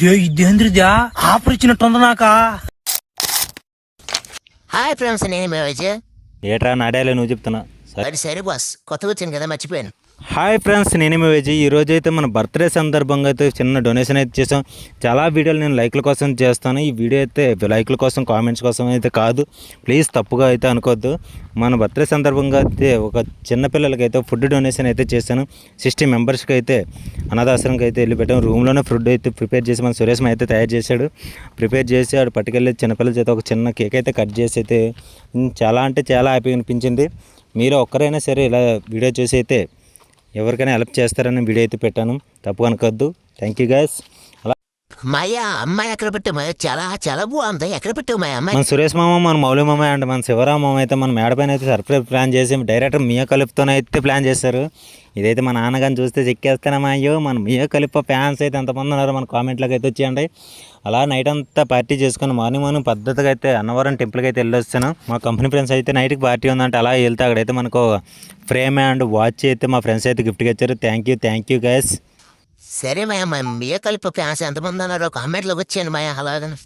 ఇదేంద్రిదా offer ఇచ్చినట్టుంది నాకా. Hi friends, నేను మీ విజయ్. ఏట్రా నాడాలే నువ్వు చెప్తున్నా. సరే బాస్, కొత్తగా వచ్చాను కదా, మర్చిపోయాను. హాయ్ ఫ్రెండ్స్, నేను మీ విజయ్. ఈరోజు అయితే మన బర్త్డే సందర్భంగా అయితే చిన్న డొనేషన్ అయితే చేసాం. చాలా వీడియోలు నేను లైక్ల కోసం చేస్తాను. ఈ వీడియో అయితే లైక్ల కోసం, కామెంట్స్ కోసం అయితే కాదు, ప్లీజ్ తప్పుగా అయితే అనుకోవద్దు. మన బర్త్డే సందర్భంగా అయితే ఒక చిన్న పిల్లలకి అయితే ఫుడ్ డొనేషన్ అయితే చేశాను. 60 మెంబర్స్కి అయితే అనాథాశ్రమంకి అయితే వెళ్ళి పెట్టాము. రూమ్లోనే ఫుడ్ అయితే ప్రిపేర్ చేసి మన సురేష్ అయితే తయారు చేశాడు. ప్రిపేర్ చేసి ఆడు పట్టుకెళ్ళి చిన్నపిల్లల చేత ఒక చిన్న కేక్ అయితే కట్ చేసి అయితే చాలా అంటే చాలా హ్యాపీగా అనిపించింది. మీరు ఒక్కరైనా సరే ఇలా వీడియో చేసి అయితే ఎవరికైనా హెల్ప్ చేస్తారని వీడియో అయితే పెట్టాను, తప్పు అనుకోవద్దు. Thank you guys. మాయా అమ్మాయి ఎక్కడ పెట్టావు మాయా? చాలా చాలా బాగుంది. ఎక్కడ పెట్టావు మాయా అమ్మాయి? మన సురేష్ మామ, మన మౌలి మామ అండ్ మన శివరామ మామ అయితే మన మేడపైన అయితే సర్ప్రైజ్ ప్లాన్ చేసి డైరెక్టర్ మియా ఖలీఫాతోనైతే ప్లాన్ చేశారు. ఇదైతే మా నాన్నగారిని చూస్తే చెక్కేస్తానమ్మా. అయ్యో, మన మియా ఖలీఫా ఫ్యాన్స్ అయితే ఎంతమంది ఉన్నారు మన కామెంట్లోకి అయితే వచ్చేయండి. అలా నైట్ అంతా పార్టీ చేసుకొని మార్నింగ్ పద్ధతిగా అయితే అన్నవరం టెంపుల్కి అయితే వెళ్ళొస్తాను. మా కంపెనీ ఫ్రెండ్స్ అయితే నైట్కి పార్టీ ఉందంటే అలా వెళ్తే అక్కడైతే మనకు ఫ్రేమ్ అండ్ వాచ్ అయితే మా ఫ్రెండ్స్ అయితే గిఫ్ట్గా ఇచ్చారు. Thank you guys. సరే మాయా, మా మియా కలిపి ఫ్యాన్స్ ఎంతమంది ఉన్నారో కామెంట్లోకి వచ్చాను మాయా. అలాగని